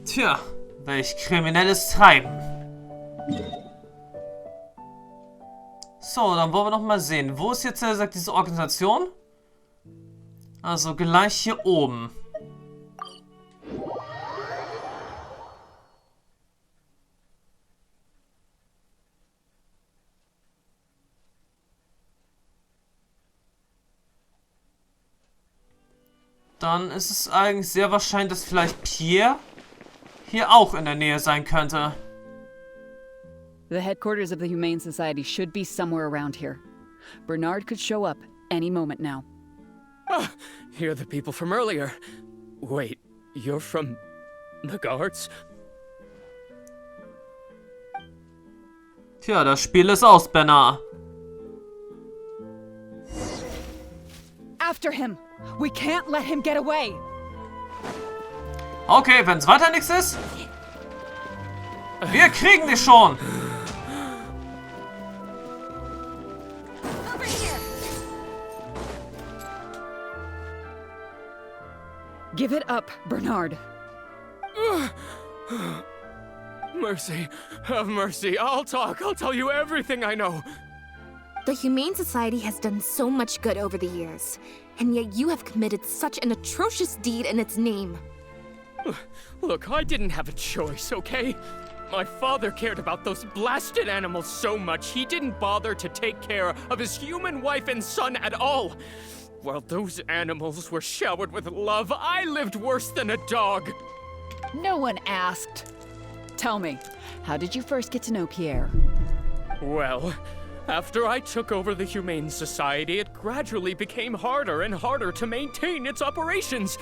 Tja, welch kriminelles Treiben. So, dann wollen wir noch mal sehen. Wo ist jetzt, sagt diese Organisation? Also gleich hier oben. Dann ist es eigentlich sehr wahrscheinlich, dass vielleicht Pierre hier auch in der Nähe sein könnte. The headquarters of the Humane Society should be somewhere around here. Bernard could show up any moment now. Ah, you're the people from earlier. Wait, you're from the guards? Tja, das Spiel ist aus, Bernard. After him! We can't let him get away! Okay, wenn es weiter nichts ist, wir kriegen dich schon. Give it up, Bernard. Mercy, have mercy. I'll talk. I'll tell you everything I know. The Humane Society has done so much good over the years, and yet you have committed such an atrocious deed in its name. Look, I didn't have a choice, okay? My father cared about those blasted animals so much, he didn't bother to take care of his human wife and son at all. While those animals were showered with love, I lived worse than a dog. No one asked. Tell me, how did you first get to know Pierre? Well, after I took over the Humane Society, it gradually became harder and harder to maintain its operations.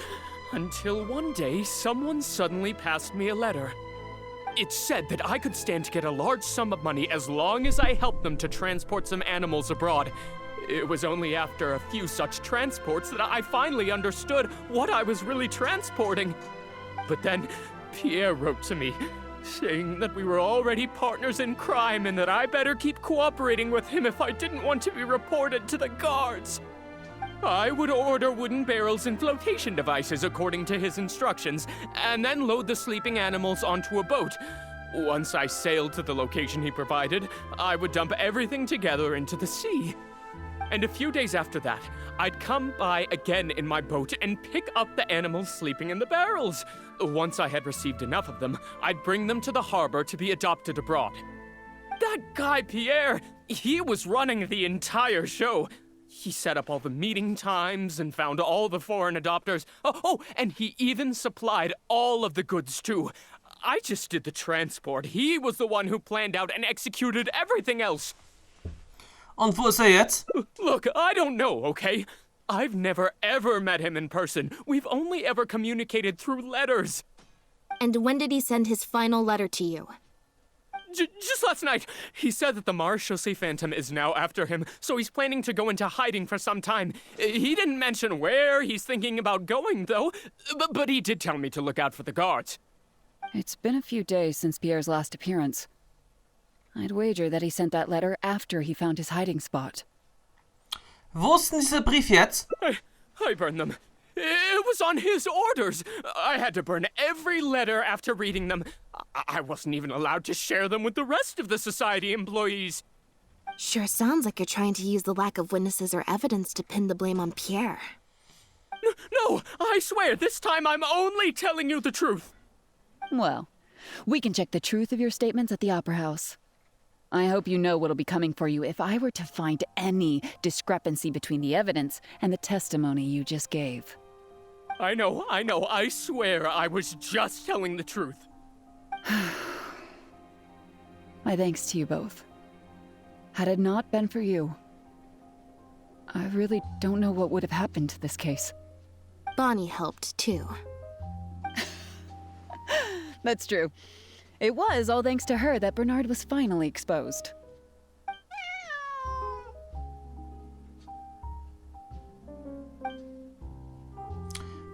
Until one day, someone suddenly passed me a letter. It said that I could stand to get a large sum of money as long as I helped them to transport some animals abroad. It was only after a few such transports that I finally understood what I was really transporting. But then, Pierre wrote to me, saying that we were already partners in crime and that I better keep cooperating with him if I didn't want to be reported to the guards. I would order wooden barrels and flotation devices according to his instructions, and then load the sleeping animals onto a boat. Once I sailed to the location he provided, I would dump everything together into the sea. And a few days after that, I'd come by again in my boat and pick up the animals sleeping in the barrels. Once I had received enough of them, I'd bring them to the harbor to be adopted abroad. That guy, Pierre, he was running the entire show. He set up all the meeting times and found all the foreign adopters. Oh, and he even supplied all of the goods, too. I just did the transport. He was the one who planned out and executed everything else. Und wo ist jetzt? Look, I don't know, okay? I've never ever met him in person. We've only ever communicated through letters. And when did he send his final letter to you? Just last night, he said that the Marechaussee Phantom is now after him, so he's planning to go into hiding for some time. He didn't mention where he's thinking about going, though, but he did tell me to look out for the guards. It's been a few days since Pierre's last appearance. I'd wager that he sent that letter after he found his hiding spot. Wo ist denn dieser Brief jetzt? I burned them. It was on his orders. I had to burn every letter after reading them. I wasn't even allowed to share them with the rest of the society employees. Sure sounds like you're trying to use the lack of witnesses or evidence to pin the blame on Pierre. No, I swear, this time I'm only telling you the truth. Well, we can check the truth of your statements at the Opera House. I hope you know what'll be coming for you if I were to find any discrepancy between the evidence and the testimony you just gave. I know. I swear I was just telling the truth. My thanks to you both. Had it not been for you, I really don't know what would have happened to this case. Bonnie helped, too. That's true. It was all thanks to her that Bernard was finally exposed.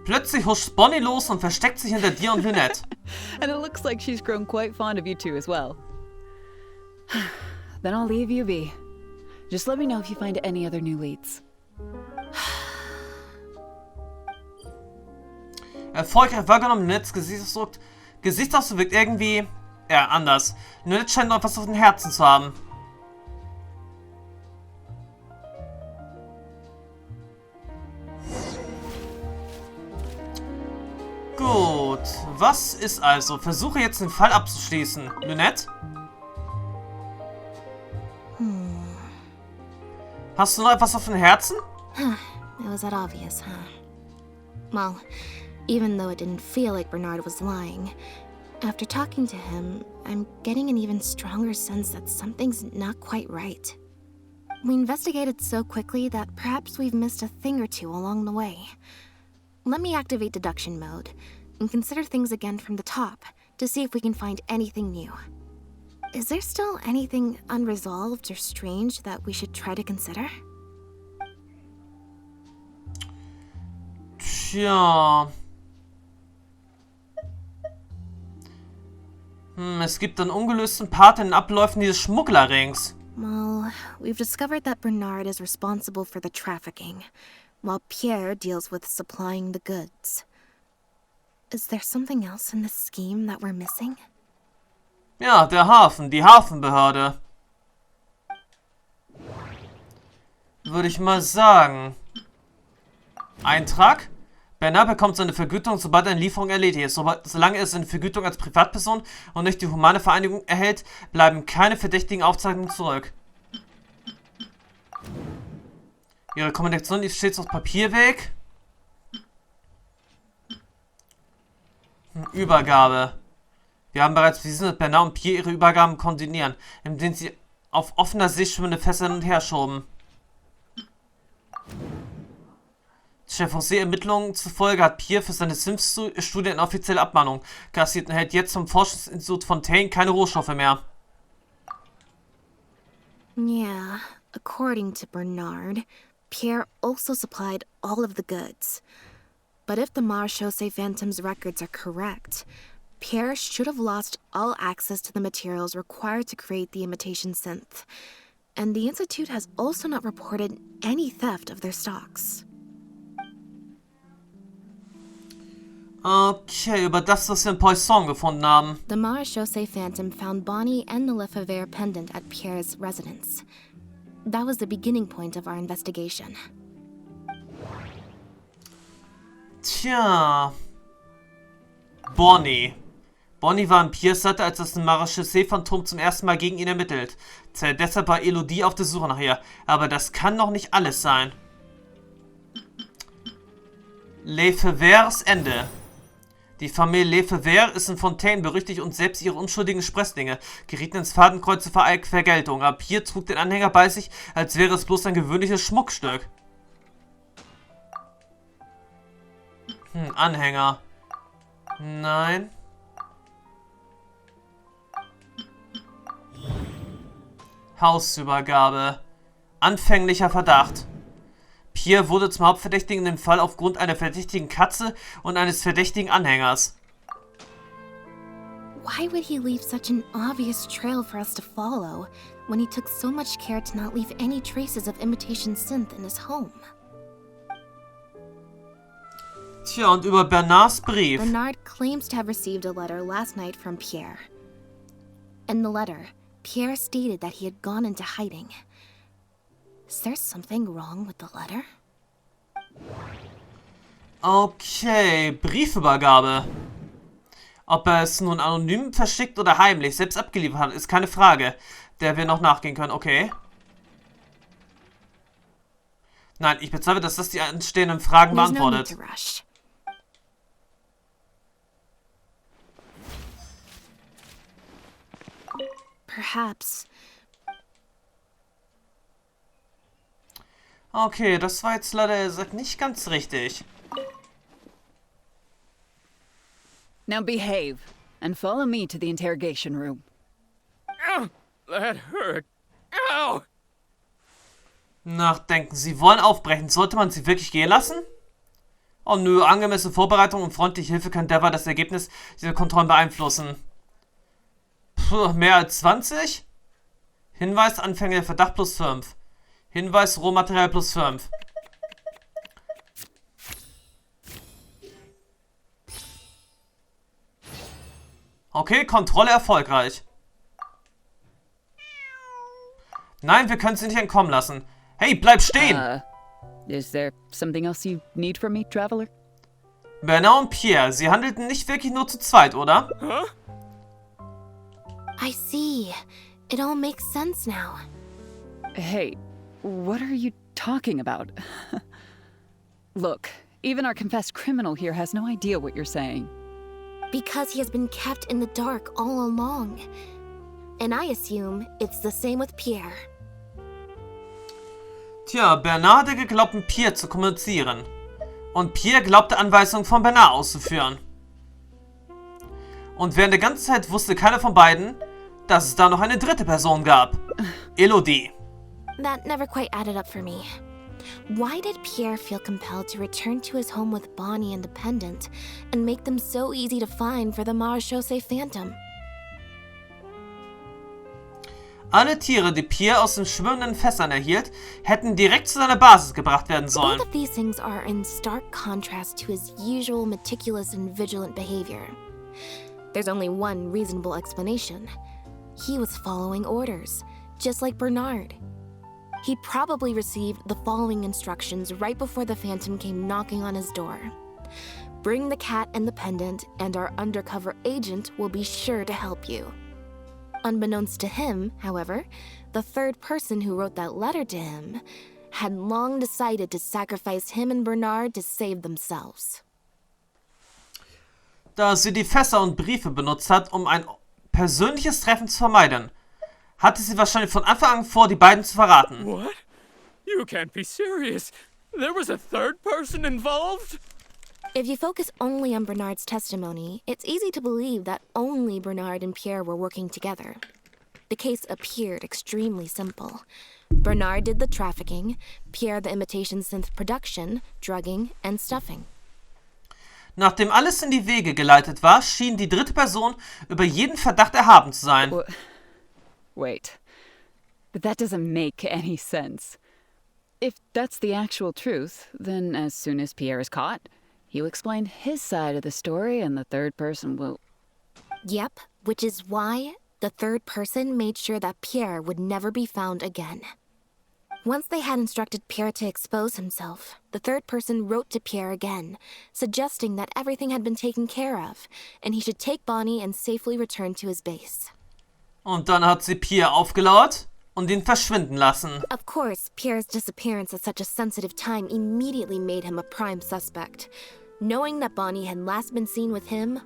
Plötzlich huscht Bonnie los und versteckt sich hinter dir und Lynette. And it looks like she's grown quite fond of you two as well. Then I'll leave you be. Just let me know if you find any other new leads. Erfolgreich wahrgenommen, Lynette's Gesichtsausdruck Gesichtsausdruck wirkt irgendwie... ja, anders. Lunette scheint noch etwas auf den Herzen zu haben. Gut, was ist also? Versuche jetzt den Fall abzuschließen. Lunette? Hast du noch etwas auf dem Herzen? It was that obvious, huh? Well, even though it didn't feel like Bernard was lying, after talking to him, I'm getting an even stronger sense that something's not quite right. We investigated so quickly that perhaps we've missed a thing or two along the way. Let me activate deduction mode and consider things again from the top to see if we can find anything new. Is there still anything unresolved or strange that we should try to consider? Tja. Es gibt einen ungelösten Part in den Abläufen dieses Schmugglerrings. Well, we've discovered that Bernard is responsible for the trafficking, while Pierre deals with supplying the goods. Is there something else in this scheme that we're missing? Ja, der Hafen, die Hafenbehörde. Würde ich mal sagen. Eintrag? Bernard bekommt seine Vergütung, sobald eine Lieferung erledigt ist. Solange er seine Vergütung als Privatperson und nicht die humane Vereinigung erhält, bleiben keine verdächtigen Aufzeichnungen zurück. Ihre Kommunikation lief stets auf Papierweg. Übergabe. Wir haben bereits bewiesen, dass Bernard und Pierre ihre Übergaben koordinieren, indem sie auf offener Sicht schwimmende Fässer hin und her schoben. Chef José Ermittlungen zufolge hat Pierre für seine Sims-Studie eine offizielle Abmahnung kassiert und erhält jetzt vom Forschungsinstitut Fontaine keine Rohstoffe mehr. Yeah, according to Bernard, Pierre also supplied all of the goods. But if the Marechaussee Phantom's records are correct, Pierre should have lost all access to the materials required to create the imitation synth. And the Institute has also not reported any theft of their stocks. Okay, über das, was wir in Poisson gefunden haben. The Marechaussee Phantom found Bonnie and the Lefevere pendant at Pierre's residence. That was the beginning point of our investigation. Tja. Bonnie. Bonnie war an Pierres Seite, als das Marechaussee-Phantom zum ersten Mal gegen ihn ermittelt. Deshalb war Elodie auf der Suche nach ihr. Aber das kann noch nicht alles sein. Lefeveres Ende. Die Familie Lefevere ist in Fontaine berüchtigt und selbst ihre unschuldigen Sprösslinge gerieten ins Fadenkreuz zur Vergeltung. Aber Pierre trug den Anhänger bei sich, als wäre es bloß ein gewöhnliches Schmuckstück. Anhänger. Nein. Hausübergabe. Anfänglicher Verdacht. Pierre wurde zum Hauptverdächtigen in dem Fall aufgrund einer verdächtigen Katze und eines verdächtigen Anhängers. Why would he leave such an obvious trail for us to follow when he took so much care to not leave any traces of imitation synth in his home? Tja, und über Bernards Brief. Bernard claims to have received a letter last night from Pierre. In the letter, Pierre stated that he had gone into hiding. Is there something wrong with the letter? Okay, Briefübergabe. Ob er es nun anonym verschickt oder heimlich selbst abgeliefert hat, ist keine Frage, der wir noch nachgehen können. Okay. Nein, ich bezweifle, dass das die anstehenden Fragen beantwortet. Perhaps. Okay, das war jetzt leider gesagt nicht ganz richtig. Now behave and follow me to the interrogation room. Ow, that hurt. Ow! Nachdenken, Sie wollen aufbrechen. Sollte man sie wirklich gehen lassen? Oh nö, angemessene Vorbereitung und freundliche Hilfe können derweil das Ergebnis dieser Kontrollen beeinflussen. Puh, mehr als 20? Hinweis, anfänglicher Verdacht plus 5. Hinweis, Rohmaterial plus 5. Okay, Kontrolle erfolgreich. Nein, wir können sie nicht entkommen lassen. Hey, bleib stehen! Is there something else you need from me, Traveler? Bernard und Pierre, sie handelten nicht wirklich nur zu zweit, oder? Huh? I see. It all makes sense now. Hey, what are you talking about? Look, even our confessed criminal here has no idea what you're saying. Because he has been kept in the dark all along. And I assume it's the same with Pierre. Tja, Bernard hatte geglaubt, mit Pierre zu kommunizieren. Und Pierre glaubte, Anweisungen von Bernard auszuführen. Und während der ganzen Zeit wusste keiner von beiden, dass es da noch eine dritte Person gab. Elodie. That never quite added up for me. Why did Pierre feel compelled to return to his home with Bonnie and the pendant and make them so easy to find for the Marechaussee Phantom? Alle Tiere, die Pierre aus den schwimmenden Fässern erhielt, hätten direkt zu seiner Basis gebracht werden sollen. Both of these things are in stark contrast to his usual meticulous and vigilant behavior. There's only one reasonable explanation. He was following orders, just like Bernard. He probably received the following instructions right before the Phantom came knocking on his door. Bring the cat and the pendant, and our undercover agent will be sure to help you. Unbeknownst to him, however, the third person who wrote that letter to him had long decided to sacrifice him and Bernard to save themselves. Da sie die Fässer und Briefe benutzt hat, um ein persönliches Treffen zu vermeiden, hatte sie wahrscheinlich von Anfang an vor, die beiden zu verraten. What? You can't be serious. There was a third person involved? If you focus only on Bernard's testimony, it's easy to believe that only Bernard and Pierre were working together. The case appeared extremely simple. Bernard did the trafficking, Pierre the imitation synth production, drugging, and stuffing. Nachdem alles in die Wege geleitet war, schien die dritte Person über jeden Verdacht erhaben zu sein. Wait, but that doesn't make any sense. If that's the actual truth, then as soon as Pierre is caught, he'll explain his side of the story and the third person will... Yep, which is why the third person made sure that Pierre would never be found again. Once they had instructed Pierre to expose himself, the third person wrote to Pierre again, suggesting that everything had been taken care of, and he should take Bonnie and safely return to his base. Und dann hat sie Pierre aufgelauert und ihn verschwinden lassen. Of course, Pierre's disappearance at such a sensitive time immediately made him a prime suspect. Knowing that Bonnie had last been seen with him,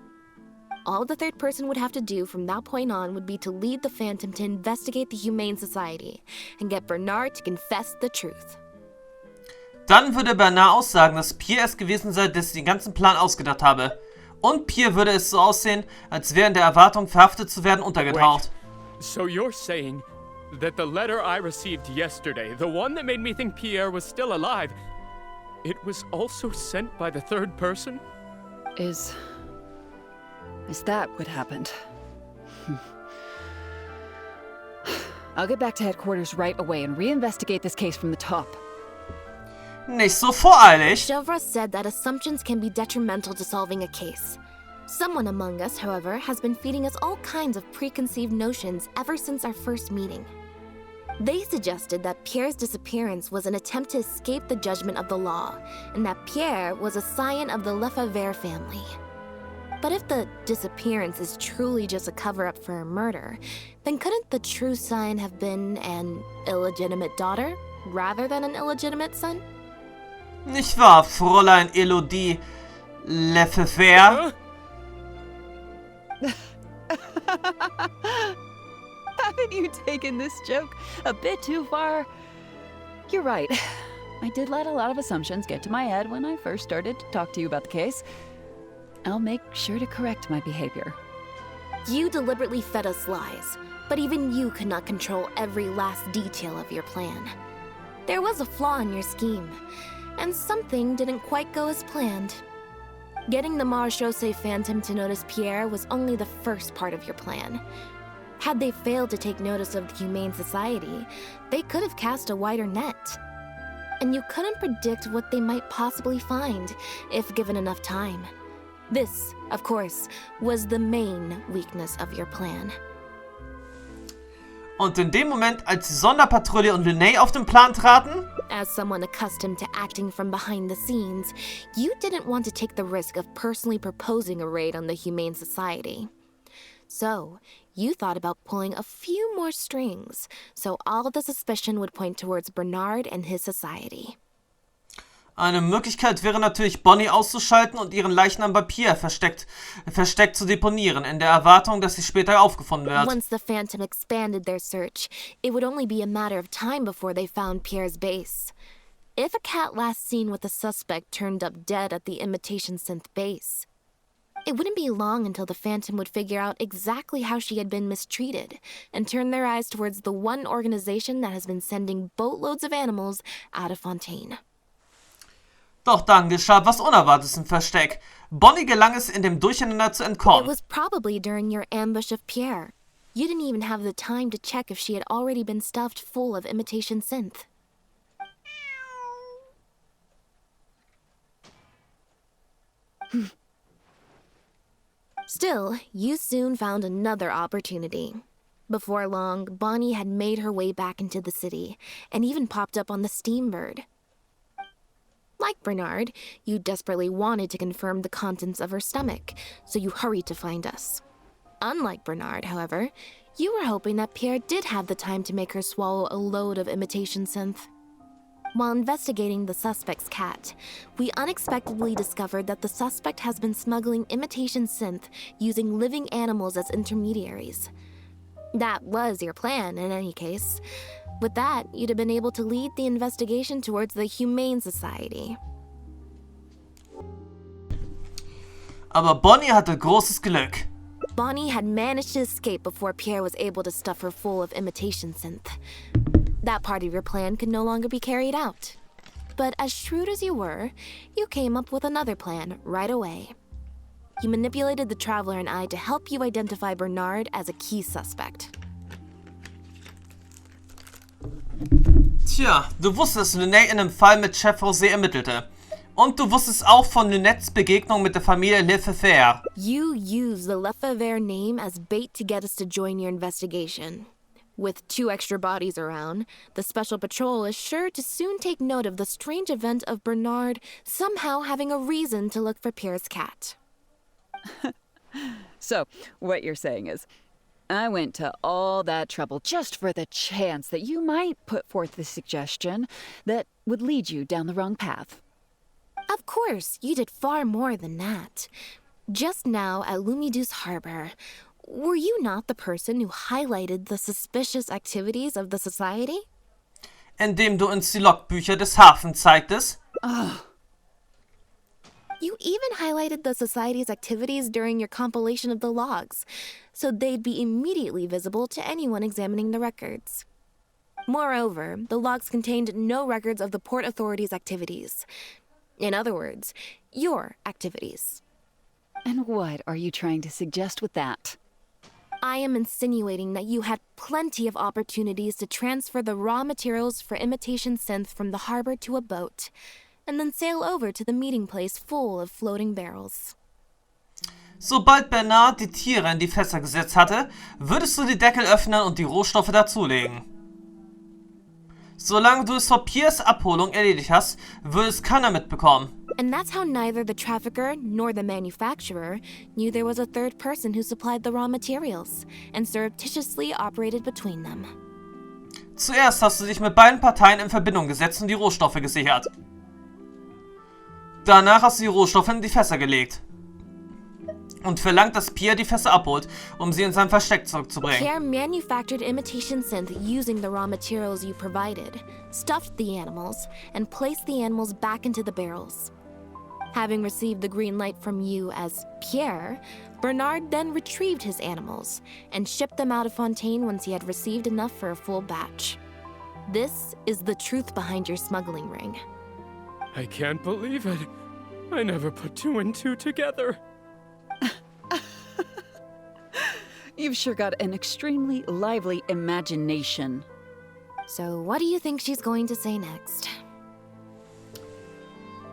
all the third person would have to do from that point on would be to lead the Phantom to investigate the Humane Society and get Bernard to confess the truth. Dann würde Bernard aussagen, dass Pierre es gewesen sei, der sich den ganzen Plan ausgedacht habe. Und Pierre würde es so aussehen, als wäre in der Erwartung, verhaftet zu werden, untergetaucht. Wait, so you're saying that the letter I received yesterday, the one that made me think Pierre was still alive, it was also sent by the third person? Is that what happened? I'll get back to headquarters right away and reinvestigate this case from the top. Nicht so voreilig. Chevra said that assumptions can be detrimental to solving a case. Someone among us, however, has been feeding us all kinds of preconceived notions ever since our first meeting. They suggested that Pierre's disappearance was an attempt to escape the judgment of the law, and that Pierre was a scion of the Lefevere family. But if the disappearance is truly just a cover-up for a murder, then couldn't the true scion have been an illegitimate daughter, rather than an illegitimate son? Nicht wahr, Fräulein Elodie Lefevere? Haven't you taken this joke a bit too far? You're right. I did let a lot of assumptions get to my head when I first started to talk to you about the case. I'll make sure to correct my behavior. You deliberately fed us lies, but even you could not control every last detail of your plan. There was a flaw in your scheme, and something didn't quite go as planned. Getting the Marechaussee Phantom to notice Pierre was only the first part of your plan. Had they failed to take notice of the Humane Society, they could have cast a wider net. And you couldn't predict what they might possibly find, if given enough time. This, of course, was the main weakness of your plan. Und in dem Moment, als die Sonderpatrouille und Linné auf den Plan traten, As someone accustomed to acting from behind the scenes, you didn't want to take the risk of personally proposing a raid on the Humane Society. So, you thought about pulling a few more strings, so all the suspicion would point towards Bernard and his society. eine Möglichkeit wäre natürlich, Bonnie auszuschalten und ihren Leichnam bei Pierre versteckt zu deponieren, in der Erwartung, dass sie später aufgefunden wird. Once the Phantom expanded their search, it would only be a matter of time before they found Pierre's base. If a cat last seen with the suspect turned up dead at the imitation synth base, it wouldn't be long until the Phantom would figure out exactly how she had been mistreated and turn their eyes towards the one organization that has been sending boatloads of animals out of Fontaine. Doch dann geschah was Unerwartetes im Versteck. Bonnie gelang es, in dem Durcheinander zu It entkommen. was probably during your ambush of Pierre. You didn't even have the time to check if she had already been stuffed full of imitation synth. Still, you soon found another opportunity. Before long, Bonnie had made her way back into the city, and even popped up on the Steambird. Like Bernard, you desperately wanted to confirm the contents of her stomach, so you hurried to find us. Unlike Bernard, however, you were hoping that Pierre did have the time to make her swallow a load of imitation synth. While investigating the suspect's cat, we unexpectedly discovered that the suspect has been smuggling imitation synth using living animals as intermediaries. That was your plan, in any case. With that, you'd have been able to lead the investigation towards the Humane Society. Aber Bonnie hatte großes Glück. Bonnie had managed to escape before Pierre was able to stuff her full of imitation synth. That part of your plan could no longer be carried out. But as shrewd as you were, you came up with another plan right away. You manipulated the Traveler and I to help you identify Bernard as a key suspect. Tja, du wusstest, dass Linné in dem Fall mit Chef Rosé ermittelte. Und du wusstest auch von Lynette's Begegnung mit der Familie Lefevere. You used the Lefevere name as bait to get us to join your investigation. With 2 extra bodies around, the Special Patrol is sure to soon take note of the strange event of Bernard somehow having a reason to look for Pierre's cat. So, what you're saying is, I went to all that trouble just for the chance that you might put forth the suggestion that would lead you down the wrong path. Of course, you did far more than that. Just now at Lumidu's harbor, were you not the person who highlighted the suspicious activities of the society? Indem du uns die Logbücher des Hafens zeigtest. You even highlighted the society's activities during your compilation of the logs, so they'd be immediately visible to anyone examining the records. Moreover, the logs contained no records of the Port Authority's activities. In other words, your activities. And what are you trying to suggest with that? I am insinuating that you had plenty of opportunities to transfer the raw materials for imitation synth from the harbor to a boat, and then sail over to the meeting place full of floating barrels. Sobald Bernard die Tiere in die Fässer gesetzt hatte, würdest du die Deckel öffnen und die Rohstoffe dazulegen. Solange du es vor Piers Abholung erledigt hast, würde es keiner mitbekommen. And that's how neither the trafficker nor the manufacturer knew there was a third person who supplied the raw materials and surreptitiously operated between them. Zuerst hast du dich mit beiden Parteien in Verbindung gesetzt und die Rohstoffe gesichert. Danach hast du die Rohstoffe in die Fässer gelegt. Und verlangt, dass Pierre die Fässer abholt, um sie in sein Versteck zurückzubringen. Pierre manufactured imitation synth using the raw materials you provided, stuffed the animals, and placed the animals back into the barrels. Having received the green light from you as Pierre, Bernard then retrieved his animals and shipped them out of Fontaine once he had received enough for a full batch. This is the truth behind your smuggling ring. I can't believe it. I never put 2 and 2 together. You've sure got an extremely lively imagination. So what do you think she's going to say next?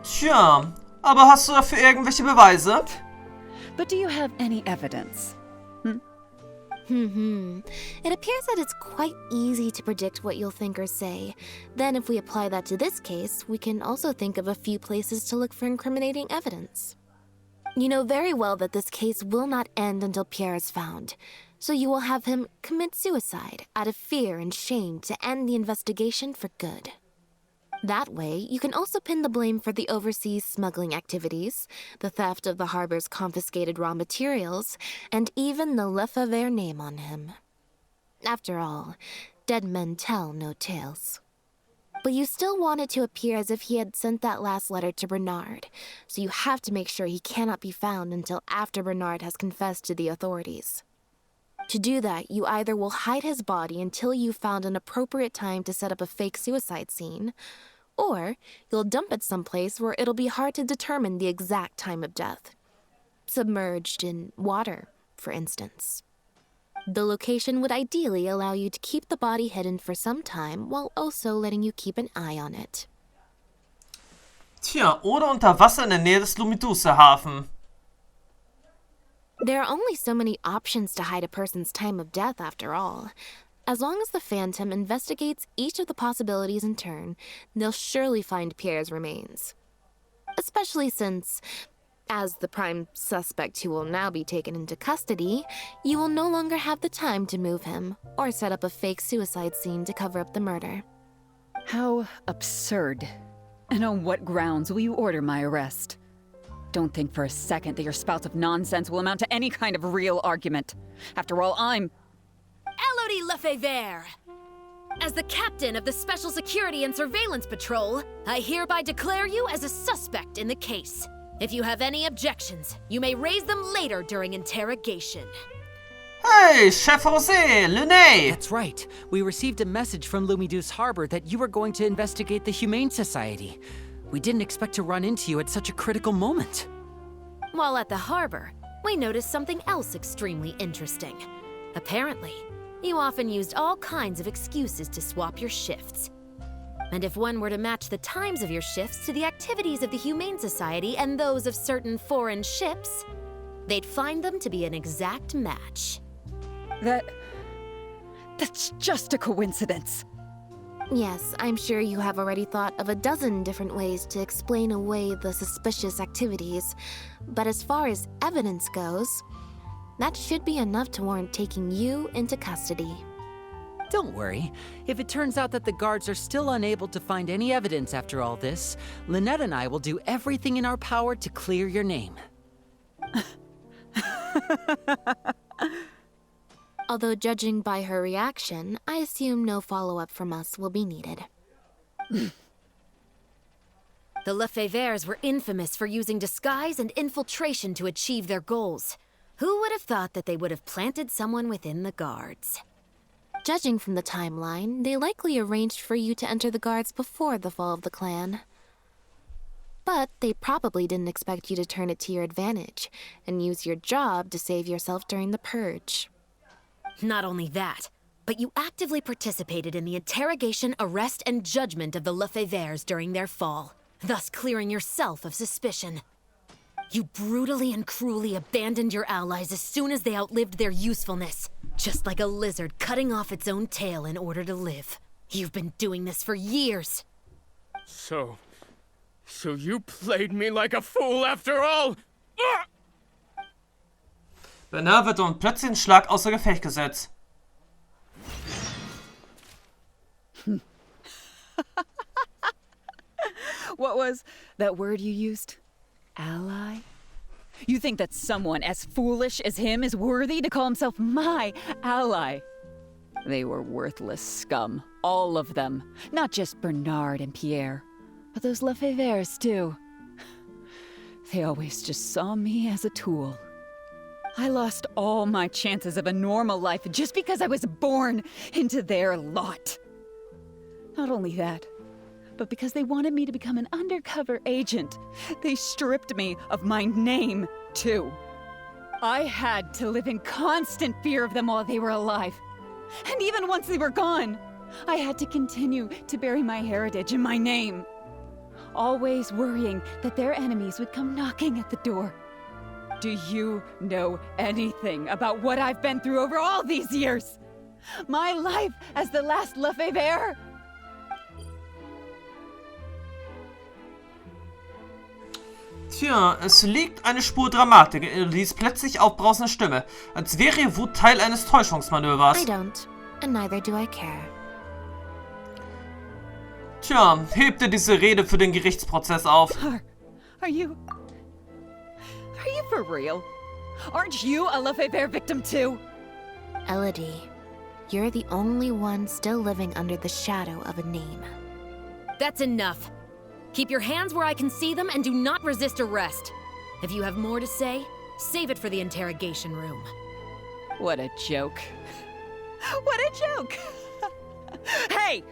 Tja, aber hast du dafür irgendwelche Beweise? But do you have any evidence? It appears that it's quite easy to predict what you'll think or say. Then if we apply that to this case, we can also think of a few places to look for incriminating evidence. You know very well that this case will not end until Pierre is found, so you will have him commit suicide out of fear and shame to end the investigation for good. That way, you can also pin the blame for the overseas smuggling activities, the theft of the harbor's confiscated raw materials, and even the Lefevere name on him. After all, dead men tell no tales. But you still want it to appear as if he had sent that last letter to Bernard, so you have to make sure he cannot be found until after Bernard has confessed to the authorities. To do that, you either will hide his body until you've found an appropriate time to set up a fake suicide scene, or you'll dump it someplace where it'll be hard to determine the exact time of death. Submerged in water, for instance. The location would ideally allow you to keep the body hidden for some time while also letting you keep an eye on it. Tja, oder unter Wasser in der Nähe des Lumidusa-Hafen. There are only so many options to hide a person's time of death, after all. As long as the Phantom investigates each of the possibilities in turn, they'll surely find Pierre's remains. Especially since, as the prime suspect who will now be taken into custody, you will no longer have the time to move him or set up a fake suicide scene to cover up the murder. How absurd. And on what grounds will you order my arrest? Don't think for a second that your spouts of nonsense will amount to any kind of real argument. After all, I'm... Elodie Lefevere! As the captain of the Special Security and Surveillance Patrol, I hereby declare you as a suspect in the case. If you have any objections, you may raise them later during interrogation. Hey, Chef José, le nez! That's right. We received a message from Lumidusa Harbor that you were going to investigate the Humane Society. We didn't expect to run into you at such a critical moment. While at the harbor, we noticed something else extremely interesting. Apparently, you often used all kinds of excuses to swap your shifts. And if one were to match the times of your shifts to the activities of the Humane Society and those of certain foreign ships, they'd find them to be an exact match. That's just a coincidence. Yes, I'm sure you have already thought of a dozen different ways to explain away the suspicious activities, but as far as evidence goes, that should be enough to warrant taking you into custody. Don't worry. If it turns out that the guards are still unable to find any evidence after all this, Lynette and I will do everything in our power to clear your name. Although judging by her reaction, I assume no follow-up from us will be needed. The Lefeveres were infamous for using disguise and infiltration to achieve their goals. Who would have thought that they would have planted someone within the guards? Judging from the timeline, they likely arranged for you to enter the guards before the fall of the clan. But they probably didn't expect you to turn it to your advantage and use your job to save yourself during the purge. Not only that, but you actively participated in the interrogation, arrest, and judgment of the Lefeveres during their fall, thus clearing yourself of suspicion. You brutally and cruelly abandoned your allies as soon as they outlived their usefulness, just like a lizard cutting off its own tail in order to live. You've been doing this for years. So you played me like a fool after all? Ah! Bernard wird um plötzlichen Schlag außer Gefecht gesetzt. What was that word you used? Ally? You think that someone as foolish as him is worthy to call himself my ally? They were worthless scum, all of them. Not just Bernard and Pierre, but those Lefeveres too. They always just saw me as a tool. I lost all my chances of a normal life just because I was born into their lot. Not only that, but because they wanted me to become an undercover agent, they stripped me of my name, too. I had to live in constant fear of them while they were alive. And even once they were gone, I had to continue to bury my heritage and my name. Always worrying that their enemies would come knocking at the door. Do you know anything about what I've been through over all these years? My life as the last Lefevere? Tja, es liegt eine Spur Dramatik in Elodies plötzlich aufbrausende Stimme, als wäre ihr Wut Teil eines Täuschungsmanövers. I don't, and neither do I care. Tja, hebt ihr diese Rede für den Gerichtsprozess auf. Are you for real? Aren't you a Lefevere victim too? Elodie, you're the only one still living under the shadow of a name. That's enough. Keep your hands where I can see them and do not resist arrest. If you have more to say, save it for the interrogation room. What a joke. What a joke! Hey!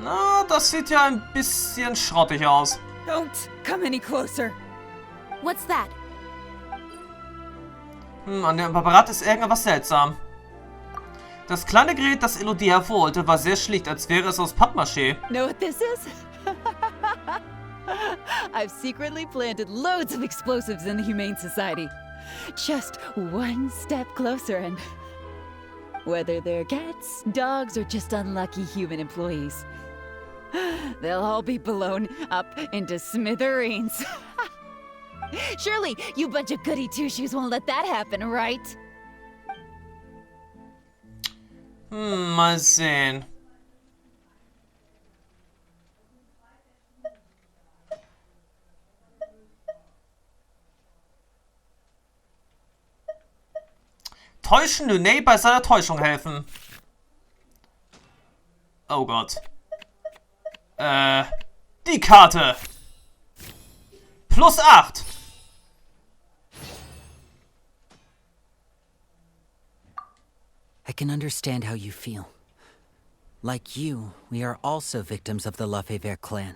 Na, das sieht ja ein bisschen schrottig aus. Don't come any closer. What's that? An dem Apparat ist irgendwas seltsam. Das kleine Gerät, das Elodie hervorholte, war sehr schlicht, als wäre es aus Pappmaché. Know what this is? I've secretly planted loads of explosives in the Humane Society. Just one step closer and... whether they're cats, dogs, or just unlucky human employees, they'll all be blown up into smithereens. Surely, you bunch of goody two-shoes won't let that happen, right? Mal sehen. Täuschen Lunay bei seiner Täuschung helfen. Oh Gott. Die Karte. +8. I can understand how you feel. Like you, we are also victims of the Lefevere clan.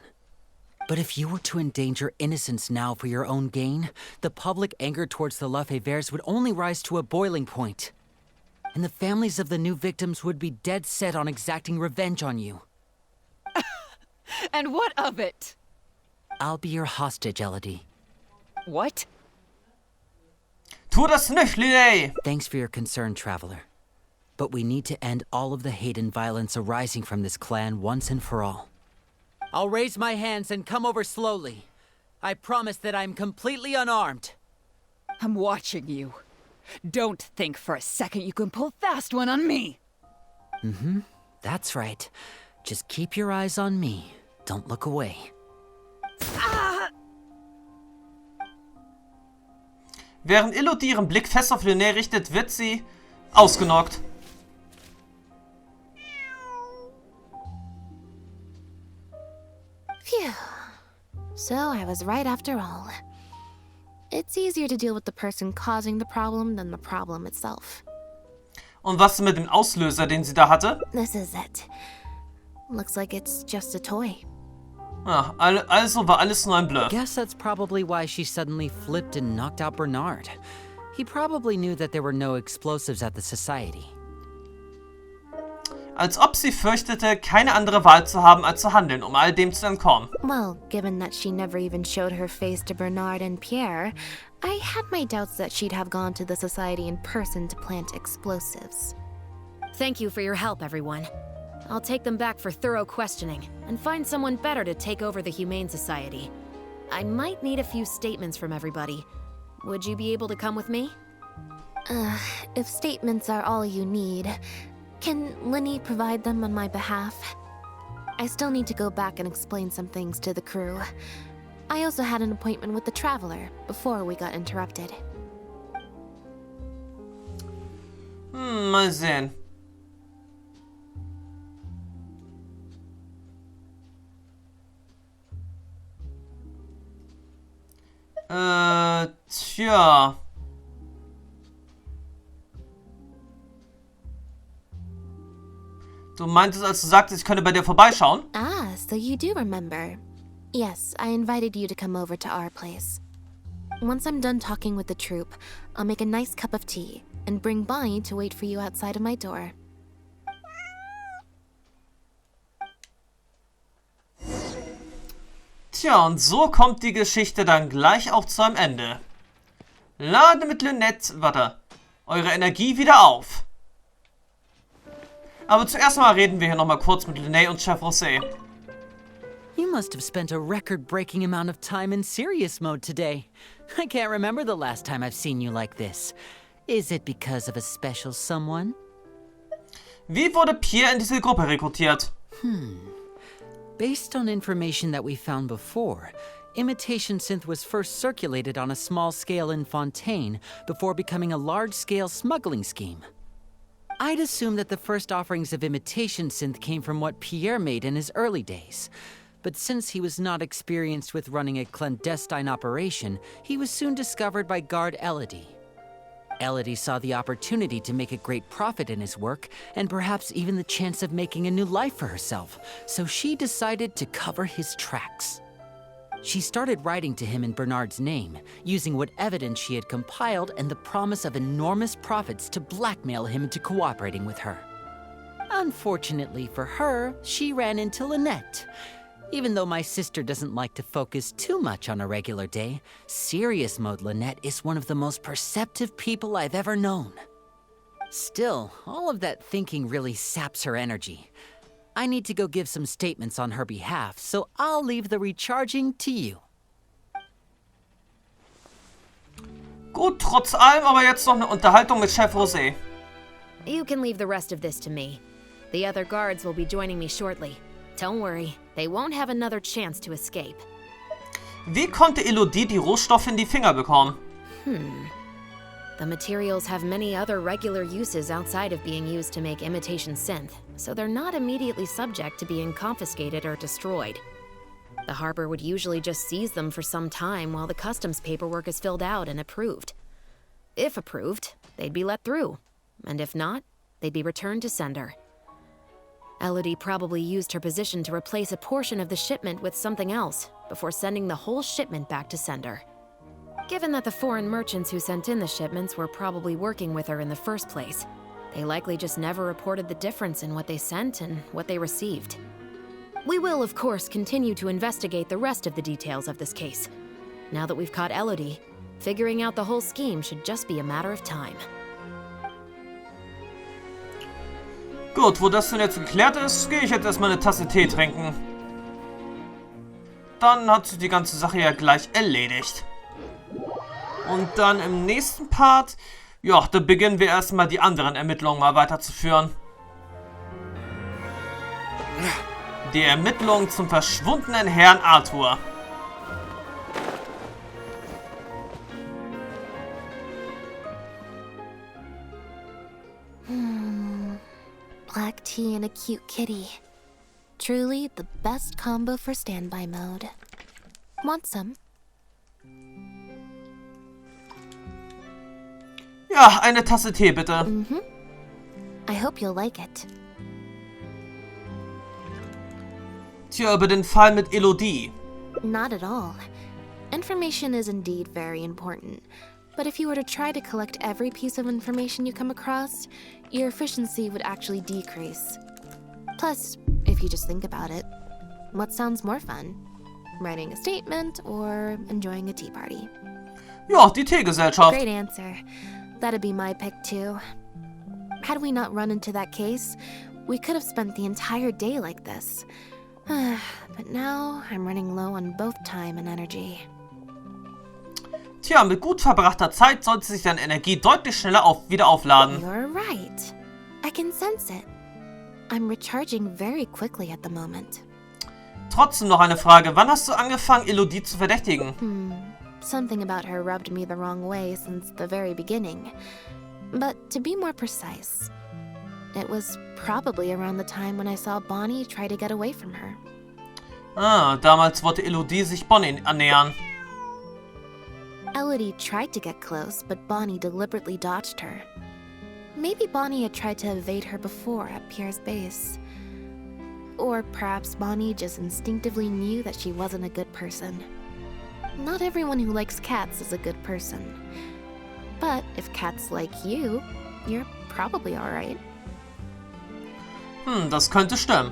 But if you were to endanger innocence now for your own gain, the public anger towards the Lefeveres would only rise to a boiling point. And the families of the new victims would be dead set on exacting revenge on you. And what of it? I'll be your hostage, Elodie. What? Tu das nicht, Lunay! Thanks for your concern, Traveler. But we need to end all of the hate and violence arising from this clan once and for all. I'll raise my hands and come over slowly. I promise that I'm completely unarmed. I'm watching you. Don't think for a second you can pull a fast one on me. That's right. Just keep your eyes on me. Don't look away. Während Elodie ihren Blick fest auf Lunay richtet, wird sie ausgenockt. Phew. So I was right after all. It's easier to deal with the person causing the problem than the problem itself. Und was mit dem Auslöser, den sie da hatte? This is it. Looks like it's just a toy. Ja, also war alles nur ein Bluff. Guess that's probably why she suddenly flipped and knocked out Bernard. He probably knew that there were no explosives at the society. Als ob sie fürchtete, keine andere Wahl zu haben, als zu handeln, um all dem zu entkommen. Well, given that she never even showed her face to Bernard and Pierre, I had my doubts that she'd have gone to the society in person to plant explosives. Thank you for your help, everyone. I'll take them back for thorough questioning and find someone better to take over the Humane Society. I might need a few statements from everybody. Would you be able to come with me? If statements are all you need, can Linny provide them on my behalf? I still need to go back and explain some things to the crew. I also had an appointment with the Traveler before we got interrupted. Mal sehen. Tja. Du meintest, als du sagtest, ich könnte bei dir vorbeischauen? Ah, so you do remember. Yes, I invited you to come over to our place. Once I'm done talking with the troupe, I'll make a nice cup of tea and bring Bonnie to wait for you outside of my door. Tja, und so kommt die Geschichte dann gleich auch zu einem Ende. Lade mit eure Energie wieder auf. Aber zuerst mal reden wir hier nochmal kurz mit Lene und Chef Rosé. You must have spent a record-breaking amount of time in serious mode today. I can't remember the last time I've seen you like this. Is it because of a special someone? Wie wurde Pierre in diese Gruppe rekrutiert? Based on information that we found before, Imitation Synth was first circulated on a small scale in Fontaine before becoming a large-scale smuggling scheme. I'd assume that the first offerings of Imitation Synth came from what Pierre made in his early days. But since he was not experienced with running a clandestine operation, he was soon discovered by guard Elodie. Elodie saw the opportunity to make a great profit in his work, and perhaps even the chance of making a new life for herself, so she decided to cover his tracks. She started writing to him in Bernard's name, using what evidence she had compiled and the promise of enormous profits to blackmail him into cooperating with her. Unfortunately for her, she ran into Lynette. Even though my sister doesn't like to focus too much on a regular day, serious mode Lynette is one of the most perceptive people I've ever known. Still, all of that thinking really saps her energy. I need to go give some statements on her behalf, so I'll leave the recharging to you. Gut, trotz allem aber jetzt noch eine Unterhaltung mit Chef Rosé. You can leave the rest of this to me. The other guards will be joining me shortly. Don't worry, they won't have another chance to escape. Wie konnte Elodie die Rohstoffe in die Finger bekommen? The materials have many other regular uses outside of being used to make imitation synth, so they're not immediately subject to being confiscated or destroyed. The harbor would usually just seize them for some time while the customs paperwork is filled out and approved. If approved, they'd be let through, and if not, they'd be returned to sender. Elodie probably used her position to replace a portion of the shipment with something else before sending the whole shipment back to sender. Given that the foreign merchants who sent in the shipments were probably working with her in the first place, they likely just never reported the difference in what they sent and what they received. We will, of course, continue to investigate the rest of the details of this case. Now that we've caught Elodie, figuring out the whole scheme should just be a matter of time. Gut, wo das nun jetzt geklärt ist, gehe ich jetzt erstmal eine Tasse Tee trinken. Dann hat sich die ganze Sache ja gleich erledigt. Und dann im nächsten Part, ja, da beginnen wir erstmal die anderen Ermittlungen mal weiterzuführen. Die Ermittlungen zum verschwundenen Herrn Arthur. Black tea and a cute kitty. Truly the best combo for standby mode. Want some? Ja, eine Tasse Tee bitte. I hope you'll like it. Tja, über den Fall mit Elodie. Not at all. Information is indeed very important. But if you were to try to collect every piece of information you come across, your efficiency would actually decrease. Plus, if you just think about it, what sounds more fun? Writing a statement or enjoying a tea party? Ja, die Teegesellschaft. Great answer. That'd be my pick too. Had we not run into that case, we could have spent the entire day like this. But now I'm running low on both time and energy. Tja, mit gut verbrachter Zeit sollte sich deine Energie deutlich schneller wieder aufladen. You're right. I can sense it. I'm recharging very quickly at the moment. Trotzdem noch eine Frage. Wann hast du angefangen, Elodie zu verdächtigen? Something about her rubbed me the wrong way since the very beginning. But to be more precise, it was probably around the time when I saw Bonnie try to get away from her. Ah, damals wollte Elodie sich Bonnie annähern. Elodie tried to get close, but Bonnie deliberately dodged her. Maybe Bonnie had tried to evade her before at Pierre's base. Or perhaps Bonnie just instinctively knew that she wasn't a good person. Not everyone who likes cats is a good person. But if cats like you, you're probably alright. Das könnte stimmen.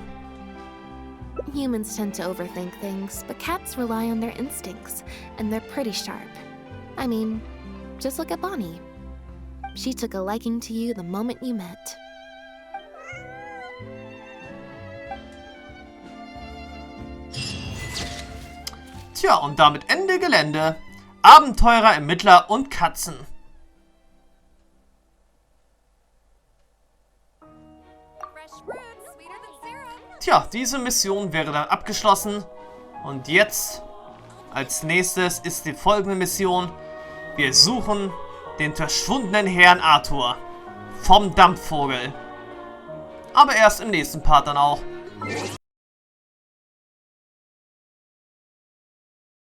Humans tend to overthink things, but cats rely on their instincts, and they're pretty sharp. I mean, just look at Bonnie. She took a liking to you the moment you met. Tja, und damit Ende Gelände. Abenteurer, Ermittler und Katzen. Tja, diese Mission wäre dann abgeschlossen. Und jetzt, als nächstes, ist die folgende Mission. Wir suchen den verschwundenen Herrn Arthur vom Dampfvogel. Aber erst im nächsten Part dann auch.